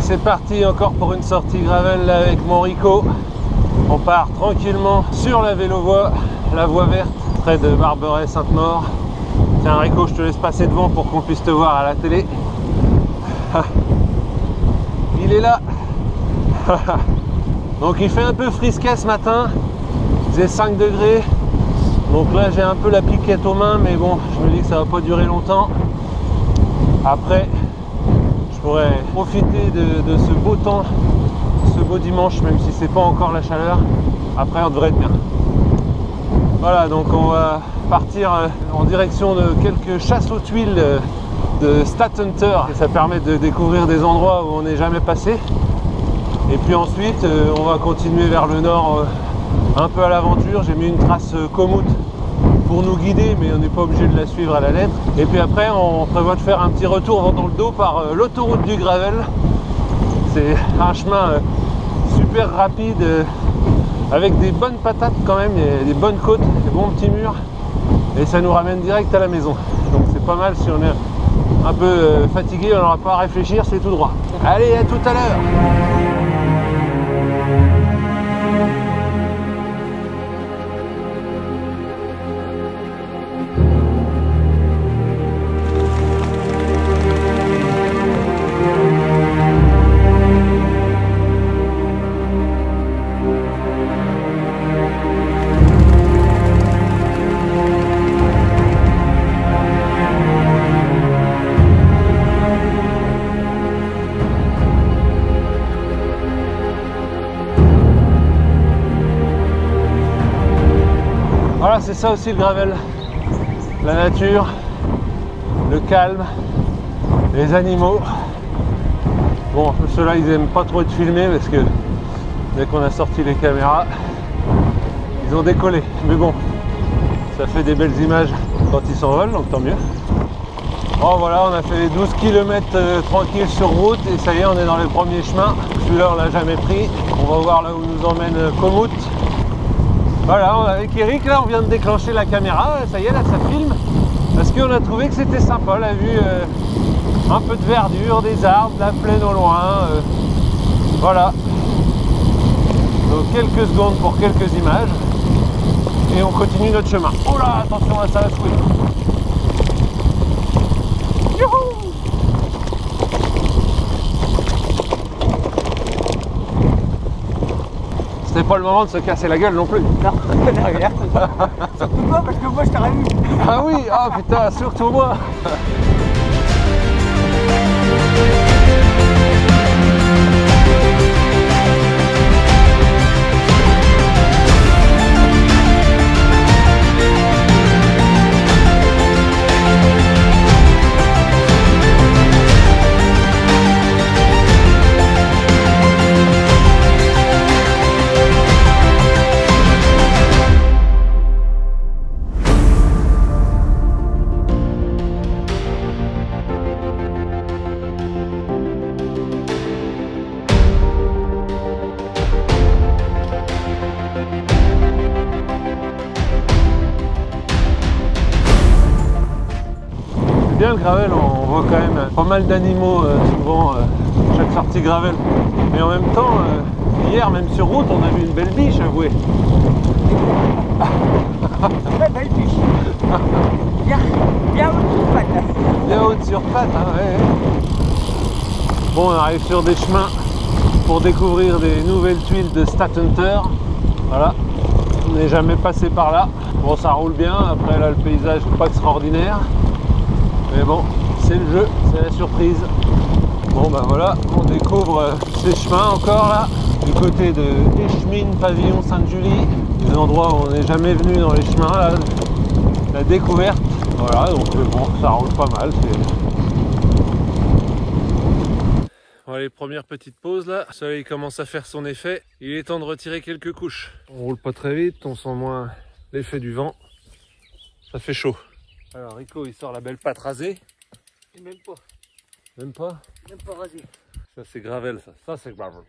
c'est parti encore pour une sortie gravel là, avec mon Rico. On part tranquillement sur la vélo-voie, la voie verte, près de Barberet-Sainte-Maure. Tiens Rico, je te laisse passer devant pour qu'on puisse te voir à la télé. Il est là. Donc il fait un peu frisquet ce matin. Il faisait 5 degrés. Donc là j'ai un peu la piquette aux mains, mais bon, je me dis que ça va pas durer longtemps. Après, je pourrais profiter de ce beau temps, ce beau dimanche, même si c'est pas encore la chaleur. Après on devrait être bien. Voilà, donc on va partir en direction de quelques chasses aux tuiles de Statenter. Et ça permet de découvrir des endroits où on n'est jamais passé. Et puis ensuite on va continuer vers le nord un peu à l'aventure. J'ai mis une trace Komoot pour nous guider, mais on n'est pas obligé de la suivre à la lettre. Et puis après on prévoit de faire un petit retour dans le dos par l'autoroute du gravel. C'est un chemin super rapide avec des bonnes patates quand même, il y a des bonnes côtes, des bons petits murs, et ça nous ramène direct à la maison. Donc c'est pas mal. Si on est un peu fatigué, on n'aura pas à réfléchir, c'est tout droit. Allez, à tout à l'heure. Voilà, c'est ça aussi le gravel. La nature, le calme, les animaux. Bon, ceux-là, ils aiment pas trop être filmés parce que dès qu'on a sorti les caméras, ils ont décollé. Mais bon, ça fait des belles images quand ils s'envolent, donc tant mieux. Bon, voilà, on a fait les 12 km tranquilles sur route et ça y est, on est dans les premiers chemins. Celui-là, on l'a jamais pris. On va voir là où nous emmène Komoot. Voilà, avec Eric, là, on vient de déclencher la caméra. Ça y est, là, ça filme. Parce qu'on a trouvé que c'était sympa, la vue. Un peu de verdure, des arbres, la plaine au loin. Voilà. Donc, quelques secondes pour quelques images. Et on continue notre chemin. Oh là, attention, là, ça va secouer. Youhou! C'était pas le moment de se casser la gueule non plus. Non, derrière. Surtout pas parce que moi je t'aurais vu. Ah oui, ah putain, surtout moi. Bien le gravel, on voit quand même pas mal d'animaux souvent chaque sortie gravel. Mais en même temps, hier même sur route, on a vu une belle biche, avouez. Très belle biche. Bien haute sur patte. Bien haute sur patte, hein, ouais. Bon, on arrive sur des chemins pour découvrir des nouvelles tuiles de Statenter. Voilà, on n'est jamais passé par là. Bon, ça roule bien, après là le paysage n'est pas extraordinaire. Mais bon, c'est le jeu, c'est la surprise. Bon ben voilà, on découvre ces chemins encore là, du côté de Eschmines, Pavillon, Sainte-Julie, des endroits où on n'est jamais venu dans les chemins là, la découverte. Voilà, donc bon, ça roule pas mal. Bon, les premières petites pauses là, le soleil commence à faire son effet, il est temps de retirer quelques couches. On roule pas très vite, on sent moins l'effet du vent, ça fait chaud. Alors Rico il sort la belle patte rasée. Et même pas. Même pas? Même pas rasé. Ça c'est gravel ça. Ça c'est gravel.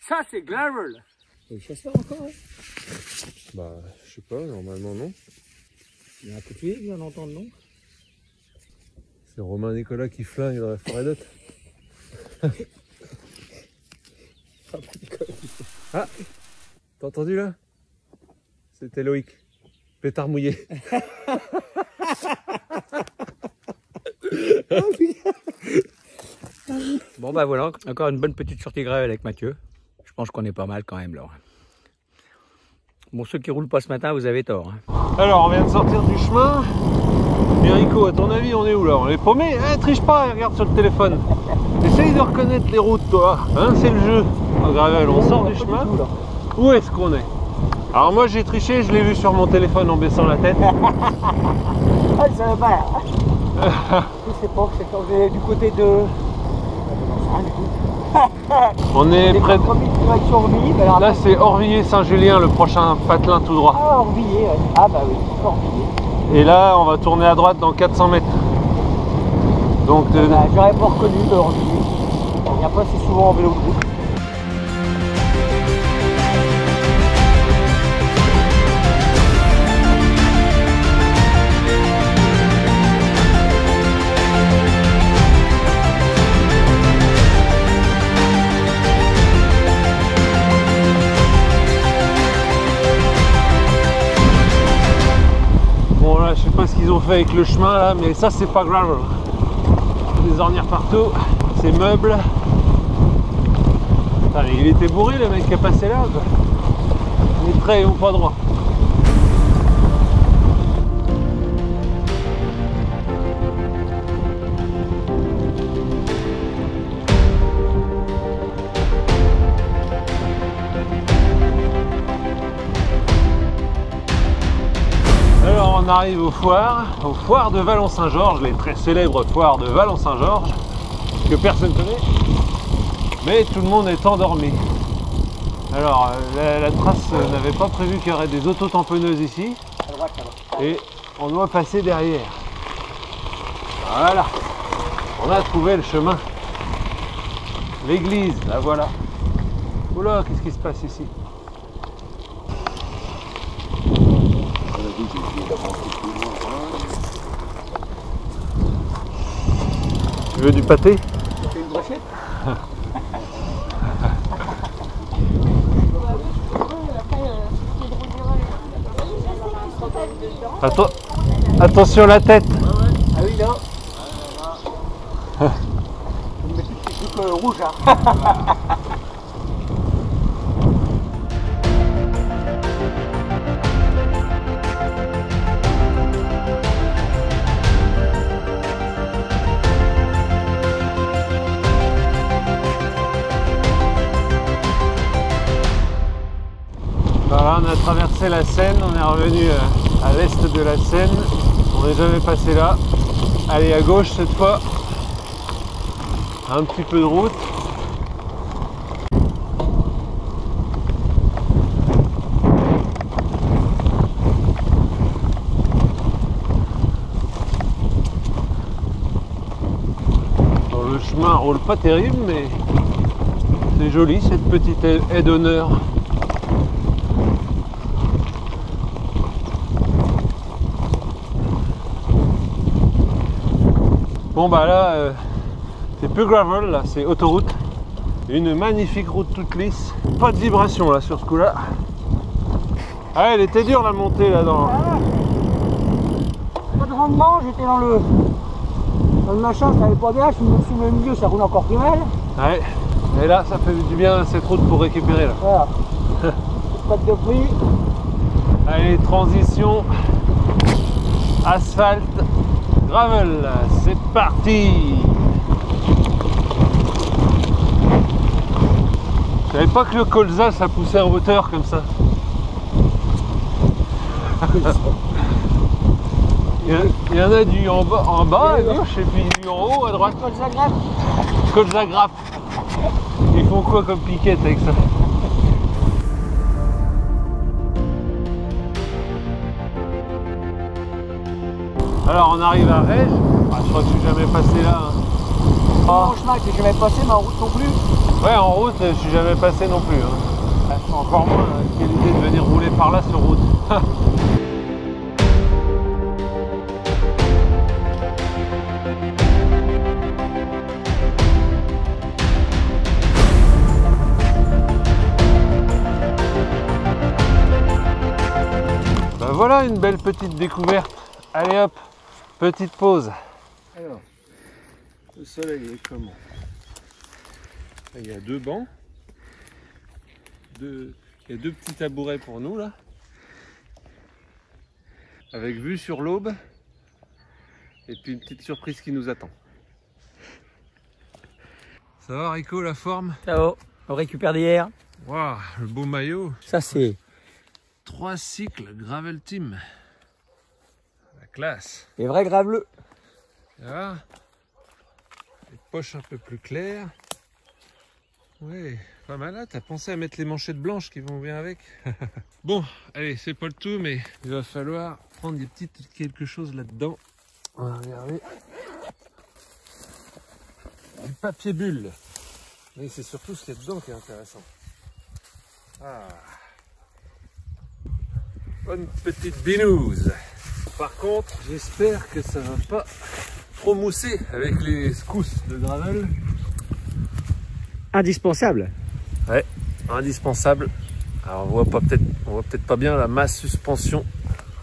Ça c'est gravel. Le chasseur encore hein? Bah je sais pas, normalement non. Il y a un coup de fil, bien entendre non. C'est Romain Nicolas qui flingue dans la forêt d'Otte. Ah, t'as entendu là? C'était Loïc. Pétard mouillé. Bon bah voilà, encore une bonne petite sortie gravel avec Mathieu. Je pense qu'on est pas mal quand même là. Bon, ceux qui roulent pas ce matin, vous avez tort. Hein. Alors, on vient de sortir du chemin. Mérico, à ton avis, on est où là? On est paumé? Eh, triche pas, regarde sur le téléphone. Essaye de reconnaître les routes, toi. Hein, c'est le jeu. En gravel, on sort du chemin. Où est-ce qu'on est? Alors moi, j'ai triché, je l'ai vu sur mon téléphone en baissant la tête. Ah, ça va pas. Je sais pas, c'est quand j'ai du côté de... On est près de... Orvillers, Là, c'est Orvillers-Saint-Julien, le prochain patelin tout droit. Ah, Orvillers, ouais. Ah bah oui, Orvillers. Et là, on va tourner à droite dans 400 mètres. Donc, bah, j'aurais pas reconnu de Orvillers. Il n'y a pas assez souvent en vélo de route. bon là, je sais pas ce qu'ils ont fait avec le chemin là, mais ça c'est pas grave. Des ornières partout, ces meubles. Putain, il était bourré le mec qui est passé là, quoi. Les traits ont pas droit. Alors on arrive aux foires de Vallon-Saint-Georges, les très célèbres foires de Vallon-Saint-Georges, que personne connaît, mais tout le monde est endormi. Alors la trace n'avait pas prévu qu'il y aurait des auto-tamponneuses ici, et on doit passer derrière. Voilà, on a trouvé le chemin. L'église, la voilà. Oula, qu'est-ce qui se passe ici? Tu veux du pâté? C'est une brochette. Attention la tête. Ah oui là. Je vais mettre une petite boucle rouge hein. Voilà, on a traversé la Seine, on est revenu à l'est de la Seine. On n'est jamais passé là. Allez à gauche cette fois. Un petit peu de route. Bon, le chemin roule pas terrible, mais c'est joli cette petite haie d'honneur. Bon bah là, c'est plus gravel, là c'est autoroute. Une magnifique route toute lisse. Pas de vibration là sur ce coup là. Ah elle était dure la montée là-dedans. Pas de rendement, j'étais dans le machin, ça allait pas bien, je me suis mis au milieu, ça roule encore plus mal. Ouais, et là ça fait du bien cette route pour récupérer là. Voilà. Pas de prix. Allez, transition, asphalte, gravel, c'est parti. Je savais pas que le colza ça poussait en hauteur comme ça. Il y en a du en bas à gauche et puis du en haut à droite. Colza grappe. Colza grappe. Ils font quoi comme piquette avec ça? Alors on arrive à Rège. Ah, je crois que je suis jamais passé là. Hein. En chemin que j'ai jamais passé, mais en route non plus. Ouais, en route, je suis jamais passé non plus. Hein. Encore moins, quelle idée de venir rouler par là sur route. voilà une belle petite découverte. Allez hop, petite pause. Alors, le soleil est comment? Il y a 2 bancs. Il y a 2 petits tabourets pour nous là. Avec vue sur l'Aube. Et puis une petite surprise qui nous attend. Ça va Rico, la forme? Ça va, on récupère d'hier. Waouh, le beau maillot. Ça c'est 3 cycles Gravel Team. La classe. les vrais graveleux. Là, les poches un peu plus claires. Oui, pas mal là. T'as pensé à mettre les manchettes blanches qui vont bien avec. Bon, allez, c'est pas le tout, mais il va falloir prendre des petites quelque chose là-dedans. On va regarder. Du papier bulle. Mais c'est surtout ce qu'il y a dedans qui est intéressant. Ah. Bonne petite binouse. Par contre, j'espère que ça va pas trop mousser avec les secousses de gravel. Indispensable. Ouais, indispensable. Alors on voit peut-être pas bien la masse suspension.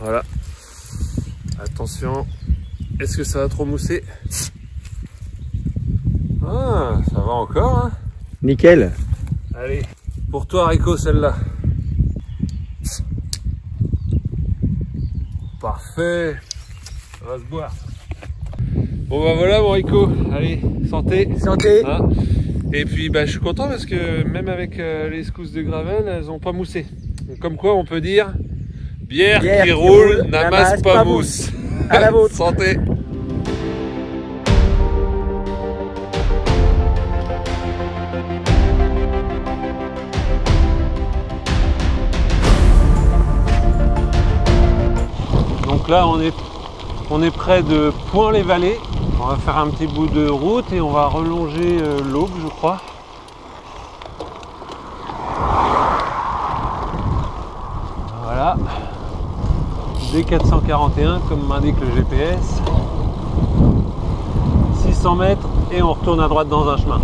Voilà. Attention. Est-ce que ça va trop mousser? Ah, ça va encore, hein. Nickel. Allez, pour toi Rico, celle-là. Parfait. Ça va se boire. Bon bah voilà mon Rico. Allez, santé. Santé. Hein, et puis bah, je suis content parce que même avec les secousses de gravel, elles n'ont pas moussé. Donc, comme quoi on peut dire bière qui roule n'amasse pas mousse. À la vôtre. Santé. Donc là on est près de Point-les-Vallées. On va faire un petit bout de route et on va relonger l'Aube, je crois. Voilà. D441 comme m'indique le GPS. 600 mètres et on retourne à droite dans un chemin.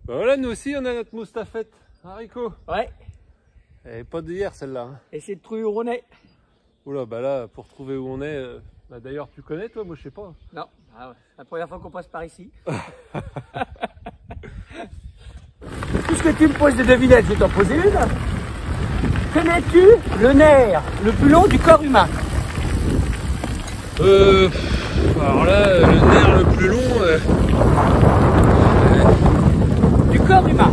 Ben voilà, nous aussi on a notre moustafette. Hein, Rico? Ouais. Elle n'est pas d'hier celle-là. Hein. Et c'est de trouver où on est. Oula, bah là, pour trouver où on est, bah d'ailleurs tu connais toi, moi je sais pas. Non, ah ouais. La première fois qu'on passe par ici. Puisque tu me poses des devinettes, je vais t'en poser une. Connais-tu le nerf le plus long du corps humain? Alors là, le nerf le plus long... Du corps humain.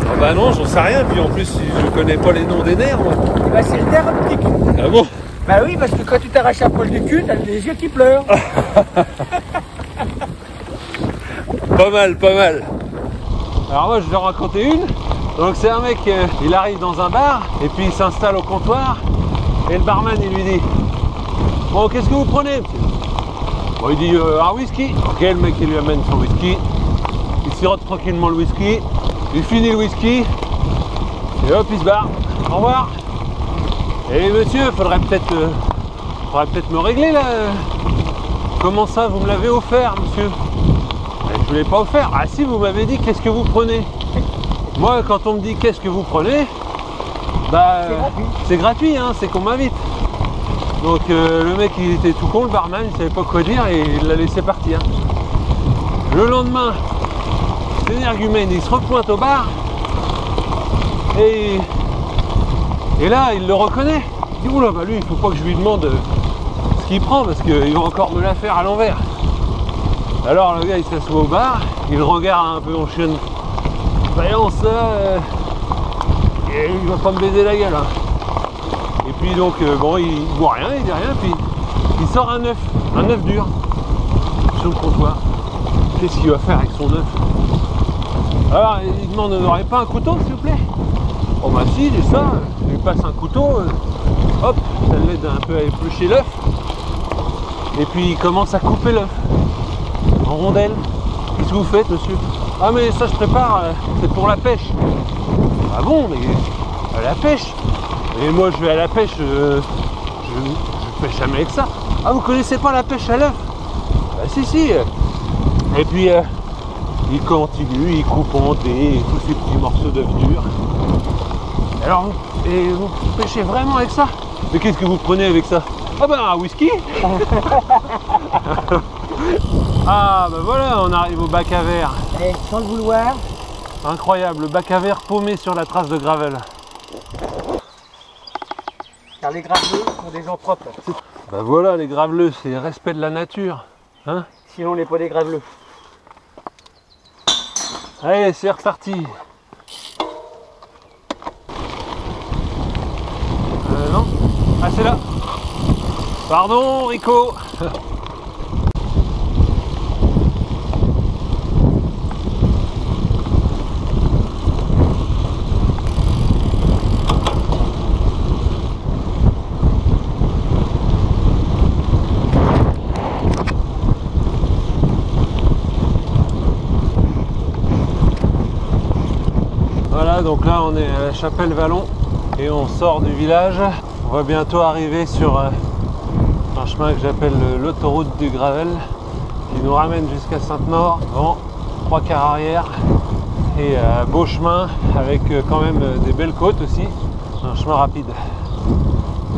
Ah bah non, j'en sais rien, puis en plus je connais pas les noms des nerfs moi. Eh ben, c'est le nerf optique. Ah bon? Bah oui, parce que quand tu t'arraches un poil du cul, t'as les yeux qui pleurent. Pas mal, pas mal. Alors moi je vais en raconter une. Donc c'est un mec, il arrive dans un bar et puis il s'installe au comptoir et le barman il lui dit: bon, qu'est-ce que vous prenez, monsieur? Bon, il dit un whisky. Ok, le mec il lui amène son whisky, il sirote tranquillement le whisky, il finit le whisky et hop il se barre. Au revoir. Et monsieur, faudrait peut-être me régler là. Comment ça, vous me l'avez offert, monsieur? Je ne l'ai pas offert. Ah si, vous m'avez dit qu'est-ce que vous prenez. Moi, quand on me dit qu'est-ce que vous prenez, bah c'est gratuit, hein, c'est qu'on m'invite. Donc le mec il était tout con, le barman, il savait pas quoi dire et il l'a laissé partir. Le lendemain, l'énergumène il se repointe au bar et là il le reconnaît. Il dit oula, bah lui il faut pas que je lui demande ce qu'il prend parce qu'il va encore me la faire à l'envers. Alors le gars il s'assoit au bar, il regarde un peu en chienne. Voyons ça, il va pas me baiser la gueule. Hein. Et puis donc bon, il boit rien, il dit rien, puis il sort un œuf dur sur le comptoir. Qu'est-ce qu'il va faire avec son œuf? Alors il demande: on n'aurait pas un couteau s'il vous plaît? Oh bah si, j'ai ça, il lui passe un couteau, hop, ça l'aide un peu à éplucher l'œuf. Et puis il commence à couper l'œuf en rondelles. Qu'est-ce que vous faites, monsieur? Ah mais ça je prépare, c'est pour la pêche. Ah bon, mais à la pêche? Et moi je vais à la pêche, je pêche jamais avec ça. Ah vous connaissez pas la pêche à l'œuf? Bah si. Et puis il continue, il coupe en dés tous ces petits morceaux d'œuf dur. Alors, et vous pêchez vraiment avec ça? Mais qu'est-ce que vous prenez avec ça? Ah ben un whisky. Ah ben voilà, on arrive au bac à verre. Et sans le vouloir. Incroyable, le bac à verre paumé sur la trace de gravel. Car les graveleux sont des gens propres. Ben voilà, les graveleux, c'est le respect de la nature. Hein? Sinon on n'est pas des graveleux. Allez, c'est reparti. Non? Ah, c'est là. Pardon, Rico. Voilà, donc là on est à la Chapelle-Vallon et on sort du village. On va bientôt arriver sur un chemin que j'appelle l'autoroute du Gravel qui nous ramène jusqu'à Sainte-Maure, vent 3/4 arrière et beau chemin avec quand même des belles côtes aussi, un chemin rapide.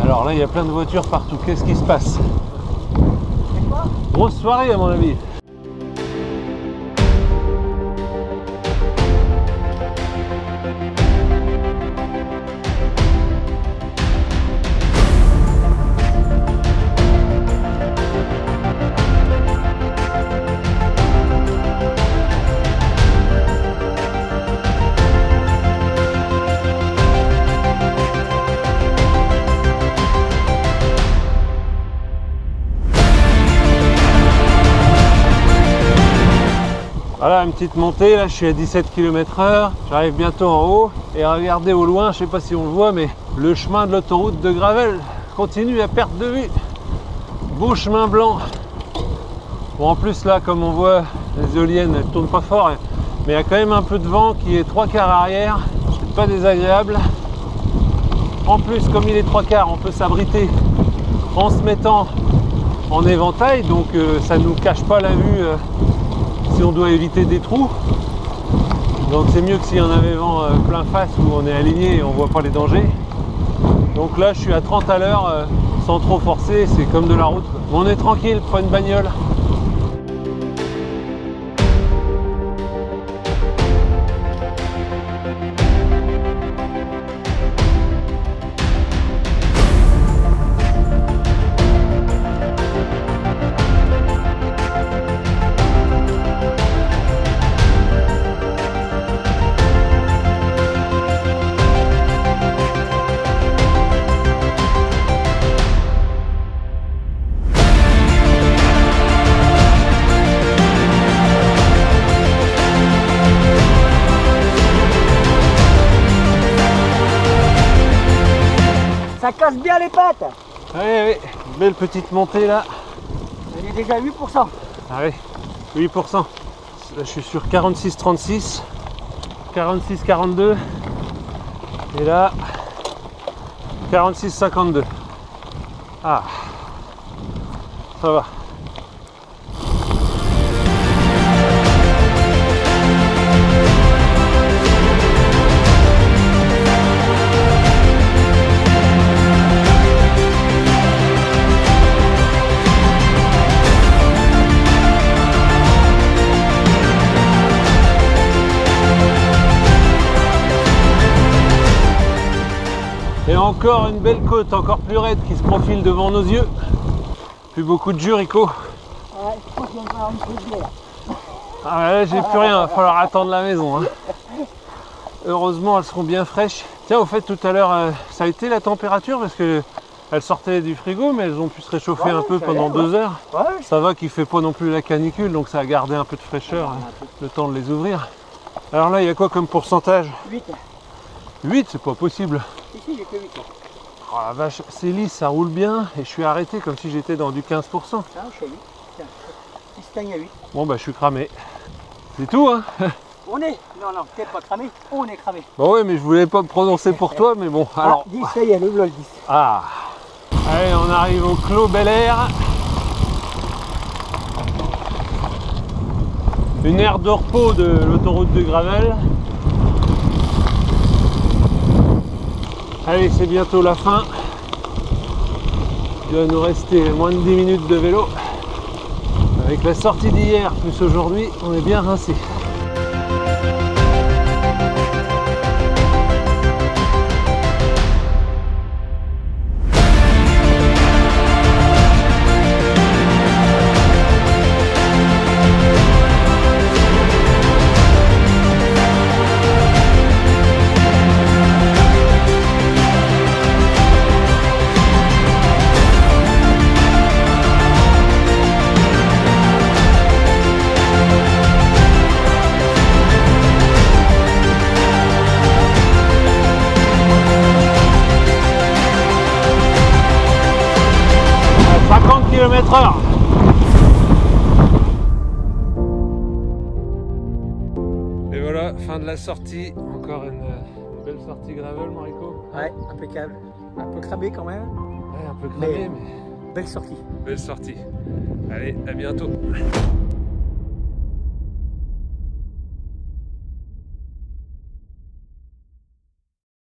Alors là il y a plein de voitures partout, qu'est-ce qui se passe? Grosse soirée à mon avis. Voilà une petite montée, là je suis à 17 km/h, j'arrive bientôt en haut et regardez au loin, je sais pas si on le voit, mais le chemin de l'autoroute de Gravel continue à perte de vue. Beau chemin blanc. Bon en plus là comme on voit les éoliennes elles tournent pas fort, mais il y a quand même un peu de vent qui est 3/4 arrière, c'est pas désagréable. En plus comme il est 3/4 on peut s'abriter en se mettant en éventail, donc ça nous cache pas la vue si on doit éviter des trous. Donc c'est mieux que s'il y en avait vent plein face où on est aligné et on voit pas les dangers. Donc là je suis à 30 à l'heure sans trop forcer, c'est comme de la route. On est tranquille, pas une bagnole. Ça casse bien les pattes. Oui, oui, belle petite montée là. Elle est déjà à 8%. Ah oui, 8%. Là je suis sur 46,36, 46,42 et là 46,52. Ah, ça va. Et encore une belle côte, encore plus raide qui se profile devant nos yeux. Plus beaucoup de jus, Rico. Ouais, je pense qu'il y a encore un peu de lait, là. Ah ouais, j'ai plus rien, il va falloir attendre la maison. Hein. Heureusement, elles seront bien fraîches. Tiens, au fait, tout à l'heure, ça a été la température parce que elles sortaient du frigo, mais elles ont pu se réchauffer un peu pendant 2 heures. Ouais. Ça va qu'il ne fait pas non plus la canicule, donc ça a gardé un peu de fraîcheur, le temps de les ouvrir. Alors là, il y a quoi comme pourcentage? 8. 8, c'est pas possible. Ici, j'ai que 8. Oh la vache, c'est lisse, ça roule bien et je suis arrêté comme si j'étais dans du 15%. Ah, je suis à 8. Tiens, il stagne à 8. Bon bah je suis cramé. C'est tout hein. On est. Non, non, t'es pas cramé. On est cramé. Bon ouais mais je voulais pas me prononcer pour toi mais bon alors. Ah, 10, ça y est, le 10. Ah. Allez on arrive au Clos Bel Air. Une aire de repos de l'autoroute de Gravel. Allez, c'est bientôt la fin. Il va nous rester moins de 10 minutes de vélo. Avec la sortie d'hier plus aujourd'hui, on est bien rincé. km/h. Et voilà, fin de la sortie. Encore une belle sortie gravel, Mariko. Ouais, impeccable. Un peu cramé quand même. Ouais, un peu cramé, mais belle sortie. Belle sortie. Allez, à bientôt.